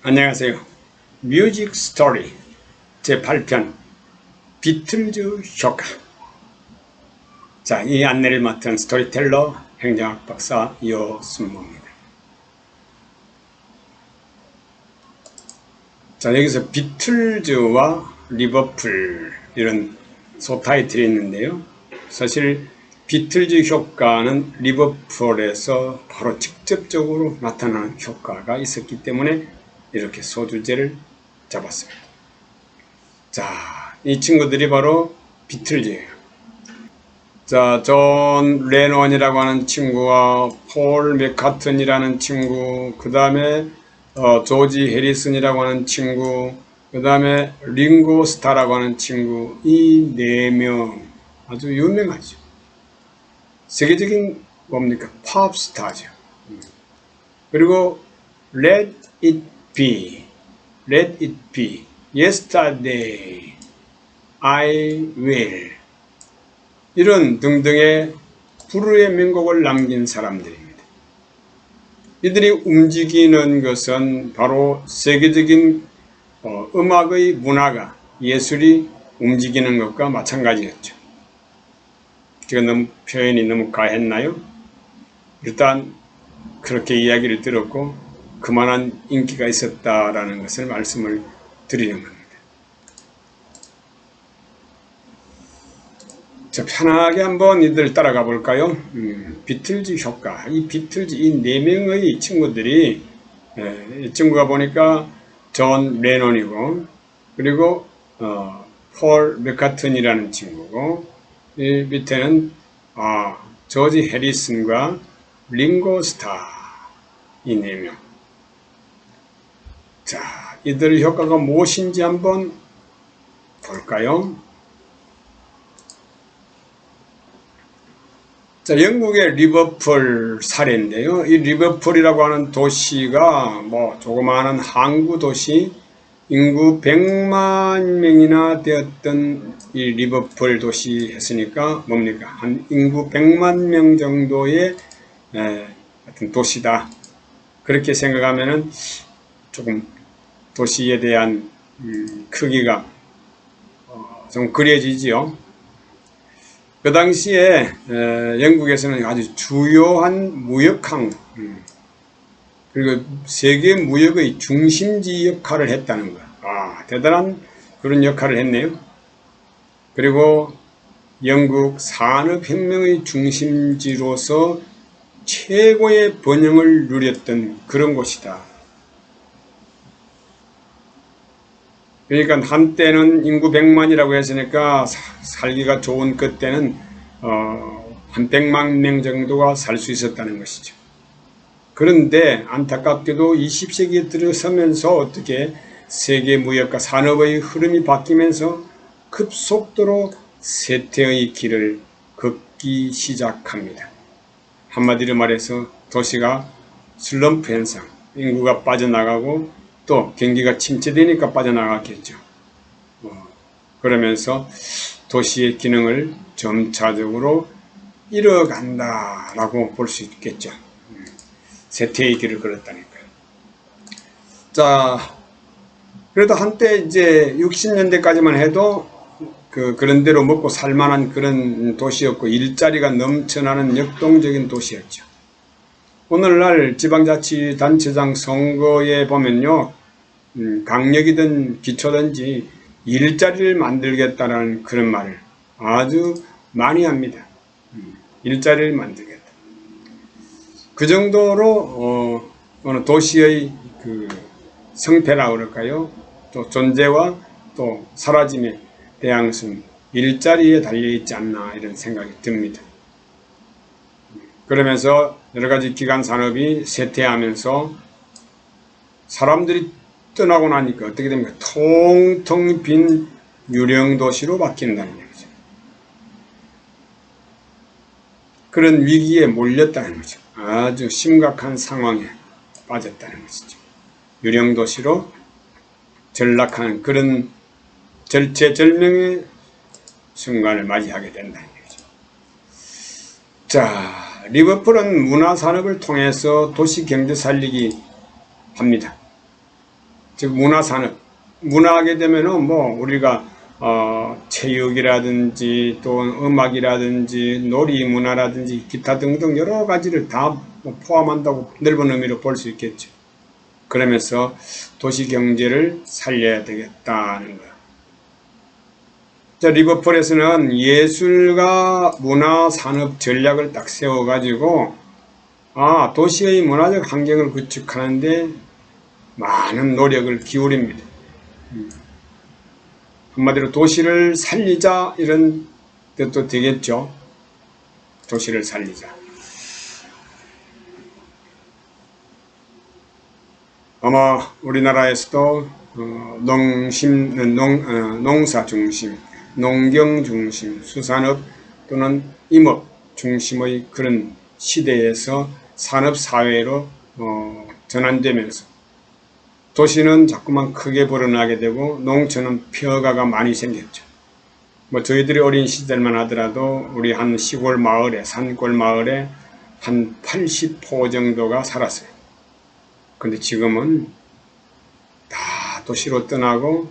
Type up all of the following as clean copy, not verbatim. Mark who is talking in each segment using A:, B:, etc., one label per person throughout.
A: 안녕하세요. 뮤직 스토리 제8편 비틀즈 효과. 자, 이 안내를 맡은 스토리텔러 행정학 박사 이호순모입니다. 자, 여기서 비틀즈와 리버풀 이런 소타이틀이 있는데요. 사실 비틀즈 효과는 리버풀에서 바로 직접적으로 나타나는 효과가 있었기 때문에 이렇게 소주제를 잡았습니다. 자, 이 친구들이 바로 비틀즈예요. 자, 존 레논이라고 하는 친구와 폴 맥카튼이라는 친구, 그 다음에 조지 해리슨이라고 하는 친구, 그 다음에 링고 스타라고 하는 친구, 이 4명 아주 유명하죠. 세계적인 뭡니까? 팝스타죠. 그리고 Let It Be, Let It Be, Yesterday, I Will 이런 등등의 불후의 명곡을 남긴 사람들입니다. 이들이 움직이는 것은 바로 세계적인 음악의 문화가, 예술이 움직이는 것과 마찬가지였죠. 제가 표현이 너무 과했나요? 일단 그렇게 이야기를 들었고 그만한 인기가 있었다라는 것을 말씀을 드리는 겁니다. 자, 편하게 한번 이들 따라가 볼까요? 비틀즈 효과. 이 비틀즈, 이 4명의 친구들이, 이 친구가 보니까 존 레논이고, 그리고, 폴 맥카튼이라는 친구고, 이 밑에는, 조지 해리슨과 링고 스타, 이 4명. 자, 이들 효과가 무엇인지 한번 볼까요? 자, 영국의 리버풀 사례인데요. 이 리버풀이라고 하는 도시가 조그마한 항구 도시, 인구 100만 명이나 되었던 이 리버풀 도시 했으니까 뭡니까? 한 인구 100만 명 정도의 어떤 도시다. 그렇게 생각하면은 조금 도시에 대한 크기가 좀 그려지지요. 그 당시에 영국에서는 아주 주요한 무역항, 그리고 세계 무역의 중심지 역할을 했다는 거야. 대단한 그런 역할을 했네요. 그리고 영국 산업혁명의 중심지로서 최고의 번영을 누렸던 그런 곳이다. 그러니까 한때는 인구 100만이라고 했으니까 살기가 좋은 그때는 한 100만 명 정도가 살 수 있었다는 것이죠. 그런데 안타깝게도 20세기에 들어서면서 어떻게 세계 무역과 산업의 흐름이 바뀌면서 급속도로 쇠퇴의 길을 걷기 시작합니다. 한마디로 말해서 도시가 슬럼프 현상, 인구가 빠져나가고 또 경기가 침체되니까 빠져나갔겠죠. 그러면서 도시의 기능을 점차적으로 잃어간다라고 볼 수 있겠죠. 쇠퇴의 길을 걸었다니까요. 자, 그래도 한때 이제 60년대까지만 해도 그런 대로 먹고 살만한 그런 도시였고 일자리가 넘쳐나는 역동적인 도시였죠. 오늘날 지방자치단체장 선거에 보면요, 강력이든 기초든지 일자리를 만들겠다라는 그런 말을 아주 많이 합니다. 일자리를 만들겠다. 그 정도로 어느 도시의 그 성패라 그럴까요? 또 존재와 또 사라짐에 대한 것은 일자리에 달려있지 않나 이런 생각이 듭니다. 그러면서 여러가지 기간 산업이 쇠퇴하면서 사람들이 떠나고 나니까 어떻게 됩니까? 통통 빈 유령 도시로 바뀐다는 얘기죠. 그런 위기에 몰렸다는 거죠. 아주 심각한 상황에 빠졌다는 것이죠. 유령 도시로 전락하는 그런 절체절명의 순간을 맞이하게 된다는 얘기죠. 자, 리버풀은 문화산업을 통해서 도시 경제 살리기 합니다. 즉 문화산업, 문화하게 되면은 뭐 우리가 체육이라든지 또 음악이라든지 놀이문화라든지 기타 등등 여러 가지를 다 포함한다고 넓은 의미로 볼 수 있겠죠. 그러면서 도시경제를 살려야 되겠다는 거예요. 자, 리버풀에서는 예술과 문화산업 전략을 딱 세워가지고 도시의 문화적 환경을 구축하는데 많은 노력을 기울입니다. 한마디로 도시를 살리자 이런 뜻도 되겠죠. 도시를 살리자. 아마 우리나라에서도 농사 중심, 농경 중심, 수산업 또는 임업 중심의 그런 시대에서 산업사회로 전환되면서 도시는 자꾸만 크게 벌어나게 되고 농촌은 폐허가 많이 생겼죠. 뭐 저희들이 어린 시절만 하더라도 우리 한 시골 마을에, 산골 마을에 한 80포 정도가 살았어요. 근데 지금은 다 도시로 떠나고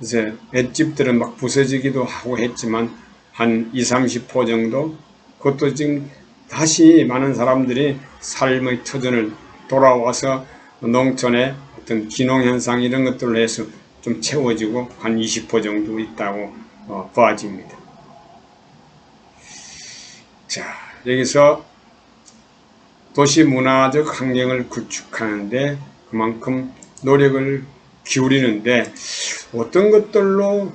A: 이제 맷집들은 막 부서지기도 하고 했지만 한 20, 30포 정도, 그것도 지금 다시 많은 사람들이 삶의 터전을 돌아와서 농촌의 어떤 기농현상 이런 것들로 해서 좀 채워지고 한 20포 정도 있다고 보아집니다. 자, 여기서 도시 문화적 환경을 구축하는데 그만큼 노력을 기울이는데 어떤 것들로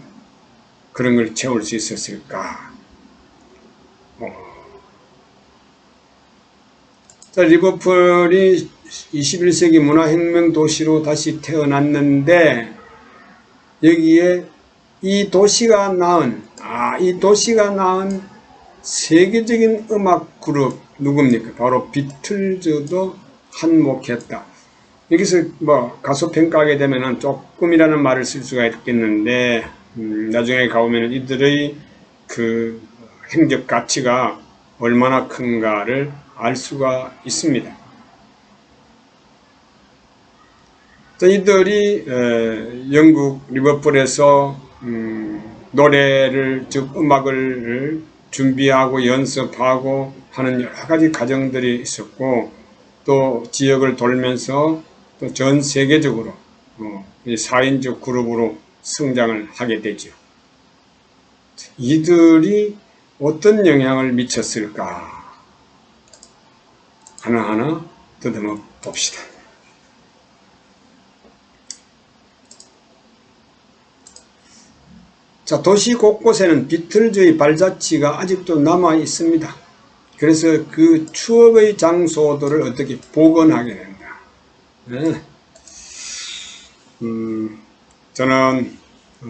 A: 그런 걸 채울 수 있었을까? 자, 리버풀이 21세기 문화혁명 도시로 다시 태어났는데 여기에 이 도시가 낳은 세계적인 음악 그룹 누굽니까? 바로 비틀즈도 한몫했다. 여기서 뭐 가수 평가하게 되면은 조금이라는 말을 쓸 수가 있겠는데 나중에 가보면 이들의 그 행적 가치가 얼마나 큰가를 알 수가 있습니다. 이들이 영국 리버풀에서 노래를 즉 음악을 준비하고 연습하고 하는 여러 가지 과정들이 있었고 또 지역을 돌면서 또 전 세계적으로 4인조 그룹으로 성장을 하게 되죠. 이들이 어떤 영향을 미쳤을까? 하나하나 더듬어 봅시다. 자, 도시 곳곳에는 비틀즈의 발자취가 아직도 남아 있습니다. 그래서 그 추억의 장소들을 어떻게 복원하게 된다. 네. 저는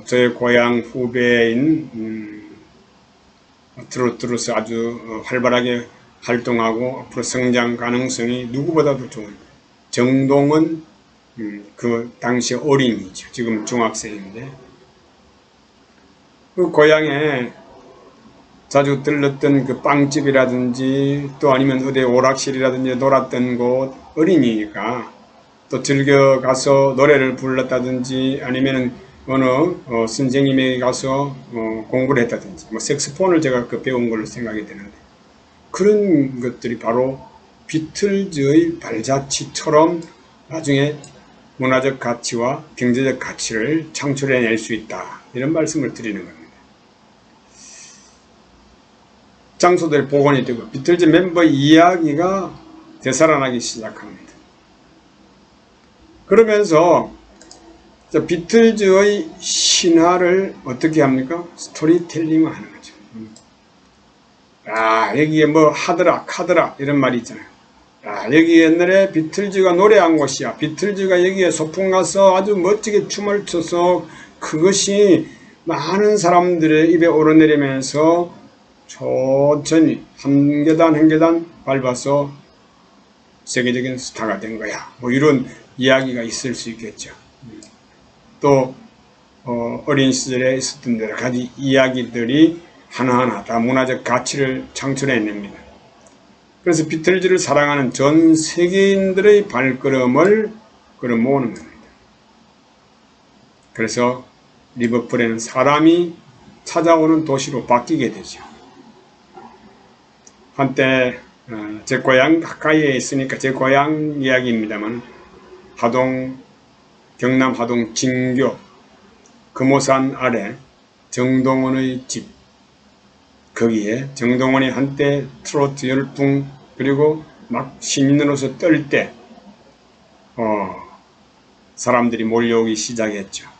A: 저의 고향 후배인 트로트로서 아주 활발하게 활동하고 앞으로 성장 가능성이 누구보다도 좋은 정동원 그 당시 어린이죠. 지금 중학생인데 그 고향에 자주 들렀던 그 빵집이라든지 또 아니면 어디 오락실이라든지 놀았던 곳 어린이니까 또 즐겨 가서 노래를 불렀다든지 아니면 어느 선생님에게 가서 공부를 했다든지 뭐 색소폰을 제가 배운 걸로 생각이 되는데 그런 것들이 바로 비틀즈의 발자취처럼 나중에 문화적 가치와 경제적 가치를 창출해낼 수 있다. 이런 말씀을 드리는 겁니다. 장소들이 복원이 되고 비틀즈 멤버 이야기가 되살아나기 시작합니다. 그러면서 비틀즈의 신화를 어떻게 합니까? 스토리텔링을 하는 거죠. 여기에 뭐 하더라 카더라 이런 말이 있잖아요. 여기 옛날에 비틀즈가 노래한 곳이야. 비틀즈가 여기에 소풍 가서 아주 멋지게 춤을 춰서 그것이 많은 사람들의 입에 오르내리면서 천천히 한 계단 한 계단 밟아서 세계적인 스타가 된 거야. 뭐 이런 이야기가 있을 수 있겠죠. 또 어린 시절에 있었던 여러 가지 이야기들이 하나하나 다 문화적 가치를 창출해냅니다. 그래서 비틀즈를 사랑하는 전 세계인들의 발걸음을 모으는 겁니다. 그래서 리버풀에는 사람이 찾아오는 도시로 바뀌게 되죠. 한때 제 고향 가까이에 있으니까 제 고향 이야기입니다만, 경남 하동 진교 금오산 아래 정동원의 집, 거기에 정동원이 한때 트로트 열풍 그리고 막 신인으로서 뜰 때 사람들이 몰려오기 시작했죠.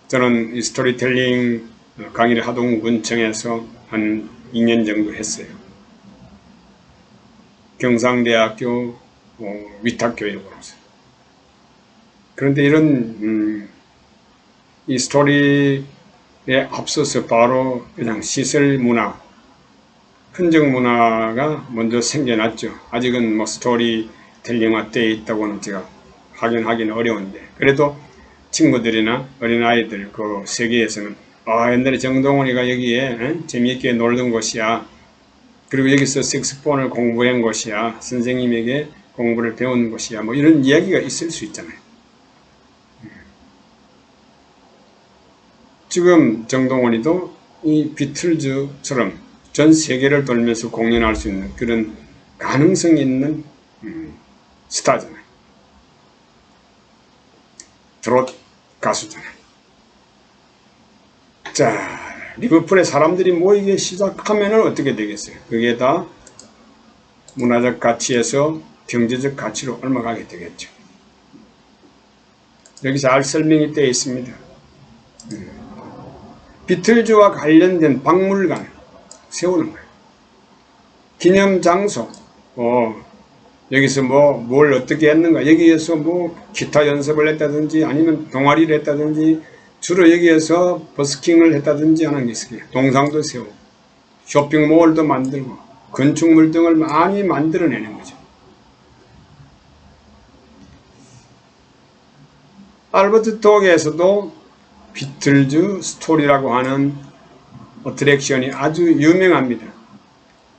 A: 저는 이 스토리텔링 강의를 하동군청에서 한 2년 정도 했어요. 경상대학교 위탁교육으로서. 그런데 이런 이 스토리에 앞서서 바로 그냥 시설 문화, 흔적 문화가 먼저 생겨났죠. 아직은 뭐 스토리텔링화 때에 있다고는 제가 확인하기는 어려운데, 그래도 친구들이나 어린아이들 그 세계에서는 옛날에 정동원이가 여기에 재미있게 놀던 곳이야, 그리고 여기서 색소폰을 공부한 곳이야, 선생님에게 공부를 배운 곳이야, 뭐 이런 이야기가 있을 수 있잖아요. 지금 정동원이도 이 비틀즈처럼 전 세계를 돌면서 공연할 수 있는 그런 가능성이 있는 스타잖아요. 트롯 가수잖아요. 자, 리버풀에 사람들이 모이기 시작하면 어떻게 되겠어요? 그게 다 문화적 가치에서 경제적 가치로 옮아가게 되겠죠. 여기 잘 설명이 되어 있습니다. 비틀즈와 관련된 박물관 세우는 거예요. 기념 장소, 여기서 뭘 어떻게 했는가, 여기에서 기타 연습을 했다든지 아니면 동아리를 했다든지 주로 여기에서 버스킹을 했다든지 하는 게 있어요. 동상도 세우고 쇼핑몰도 만들고 건축물 등을 많이 만들어내는 거죠. 알버트 톡에서도 비틀즈 스토리라고 하는 어트랙션이 아주 유명합니다.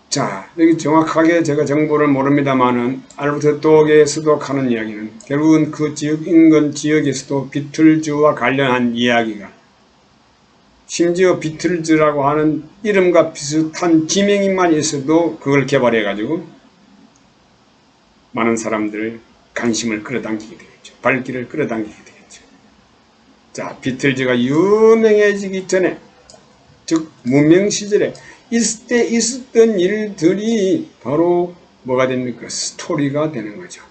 A: 자, 여기 정확하게 제가 정보를 모릅니다만은 알버트 톡에서도 하는 이야기는 결국은 그 지역, 인근 지역에서도 비틀즈와 관련한 이야기가, 심지어 비틀즈라고 하는 이름과 비슷한 지명이만 있어도 그걸 개발해 가지고 많은 사람들의 관심을 끌어당기게 되겠죠. 발길을 끌어당기게 되겠죠. 자, 비틀즈가 유명해지기 전에, 즉 문명 시절에 있을 때 있었던 일들이 바로 뭐가 됩니까? 스토리가 되는 거죠.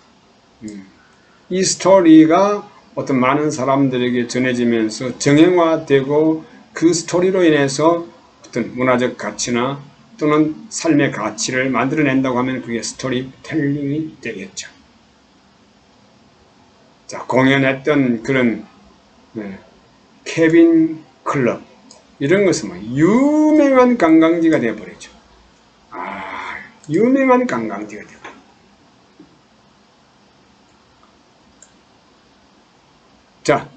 A: 이 스토리가 어떤 많은 사람들에게 전해지면서 정형화되고 그 스토리로 인해서 어떤 문화적 가치나 또는 삶의 가치를 만들어낸다고 하면 그게 스토리텔링이 되겠죠. 자, 공연했던 그런 케빈 클럽, 이런 것은 유명한 관광지가 되어버리죠. 유명한 관광지가 되어버리죠. 자,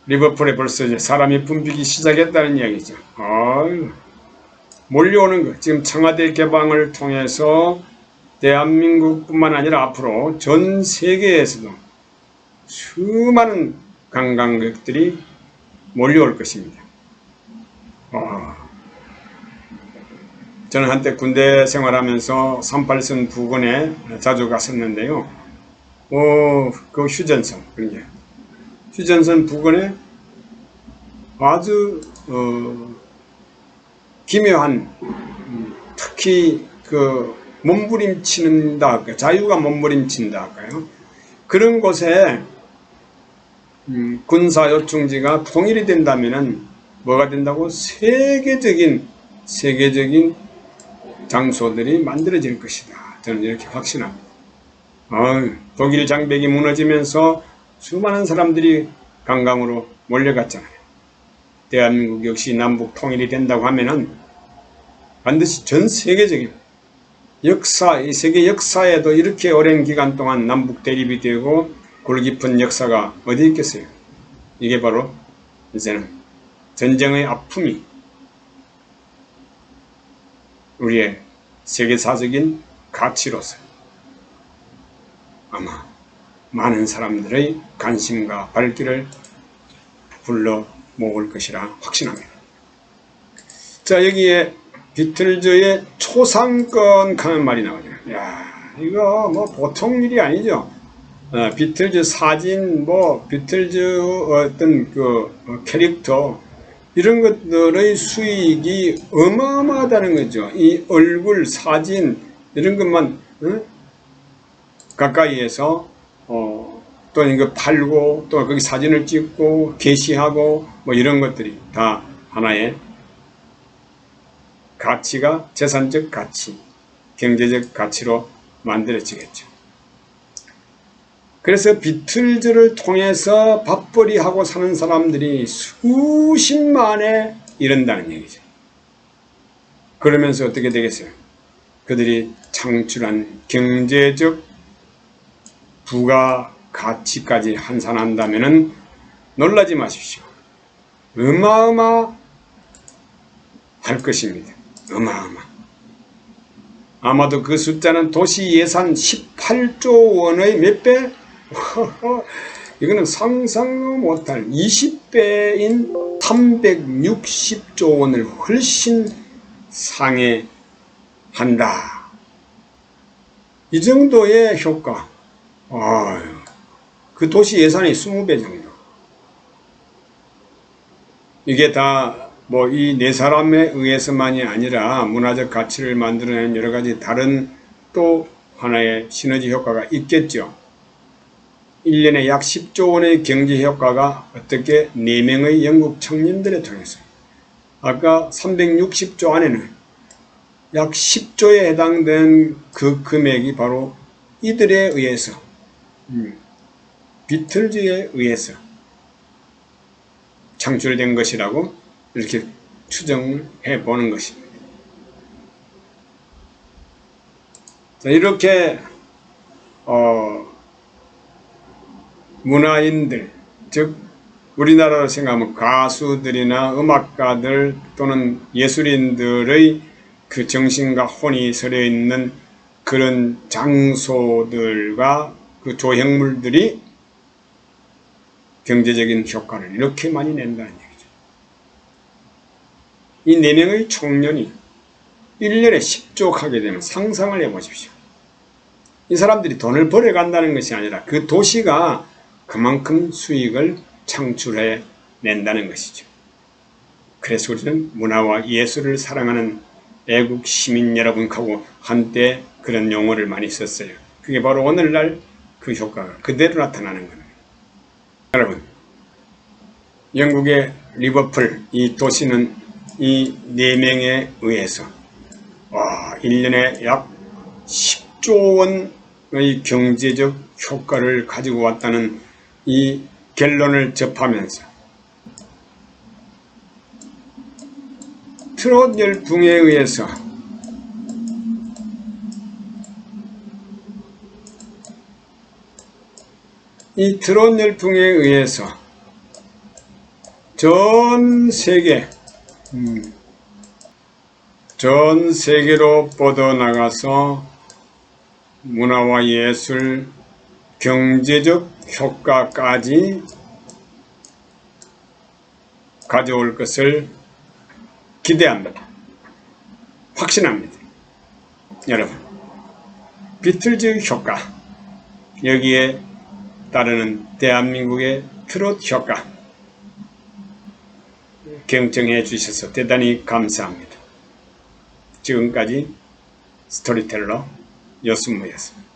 A: 리버풀에 벌써 이제 사람이 붐비기 시작했다는 이야기죠. 몰려오는 거. 지금 청와대 개방을 통해서 대한민국뿐만 아니라 앞으로 전 세계에서도 수많은 관광객들이 몰려올 것입니다. 저는 한때 군대 생활하면서 38선 부근에 자주 갔었는데요. 그 휴전선, 휴전선 부근에 아주 기묘한, 특히 그 몸부림친다 할까요? 자유가 몸부림친다 할까요? 그런 곳에 군사 요충지가 통일이 된다면은 뭐가 된다고? 세계적인 장소들이 만들어질 것이다. 저는 이렇게 확신합니다. 독일 장벽이 무너지면서 수많은 사람들이 관광으로 몰려갔잖아요. 대한민국 역시 남북 통일이 된다고 하면은 반드시 전 세계적인 역사, 이 세계 역사에도 이렇게 오랜 기간 동안 남북 대립이 되고 골깊은 역사가 어디 있겠어요? 이게 바로 이제는 전쟁의 아픔이 우리의 세계사적인 가치로서 아마 많은 사람들의 관심과 발길을 불러 모을 것이라 확신합니다. 자, 여기에 비틀즈의 초상권 하는 말이 나오죠. 야, 이거 뭐 보통 일이 아니죠. 비틀즈 사진, 비틀즈 어떤 캐릭터, 이런 것들의 수익이 어마어마하다는 거죠. 이 얼굴, 사진, 이런 것만, 가까이에서, 또 이거 팔고, 또 거기 사진을 찍고, 게시하고, 이런 것들이 다 하나의 가치가, 재산적 가치, 경제적 가치로 만들어지겠죠. 그래서 비틀즈를 통해서 밥벌이하고 사는 사람들이 수십만에 이른다는 얘기죠. 그러면서 어떻게 되겠어요? 그들이 창출한 경제적 부가가치까지 환산한다면 놀라지 마십시오. 어마어마할 것입니다. 어마어마. 아마도 그 숫자는 도시 예산 18조 원의 몇 배? 이거는 상상도 못할 20배인 360조 원을 훨씬 상회한다. 이 정도의 효과. 그 도시 예산이 20배 정도. 이게 다 이 네 사람에 의해서만이 아니라 문화적 가치를 만들어내는 여러 가지 다른 또 하나의 시너지 효과가 있겠죠. 1년에 약 10조 원의 경제 효과가 어떻게 4명의 영국 청년들에 통해서, 아까 360조 안에는 약 10조에 해당되는 그 금액이 바로 이들에 의해서, 비틀즈에 의해서 창출된 것이라고 이렇게 추정을 해보는 것입니다. 자, 이렇게 문화인들, 즉 우리나라로 생각하면 가수들이나 음악가들 또는 예술인들의 그 정신과 혼이 서려 있는 그런 장소들과 그 조형물들이 경제적인 효과를 이렇게 많이 낸다는 얘기죠. 이 4명의 청년이 1년에 10조 하게 되면 상상을 해보십시오. 이 사람들이 돈을 벌어간다는 것이 아니라 그 도시가 그만큼 수익을 창출해 낸다는 것이죠. 그래서 우리는 문화와 예술을 사랑하는 애국 시민 여러분하고 한때 그런 용어를 많이 썼어요. 그게 바로 오늘날 그 효과가 그대로 나타나는 겁니다. 여러분, 영국의 리버풀, 이 도시는 이 4명에 의해서 1년에 약 10조 원의 경제적 효과를 가지고 왔다는 이 결론을 접하면서 트롯 열풍에 의해서 이 트롯 열풍에 의해서 전 세계로 뻗어나가서 문화와 예술, 경제적 효과까지 가져올 것을 기대합니다. 확신합니다. 여러분, 비틀즈 효과, 여기에 따르는 대한민국의 트롯 효과 경청해 주셔서 대단히 감사합니다. 지금까지 스토리텔러 여순무였습니다.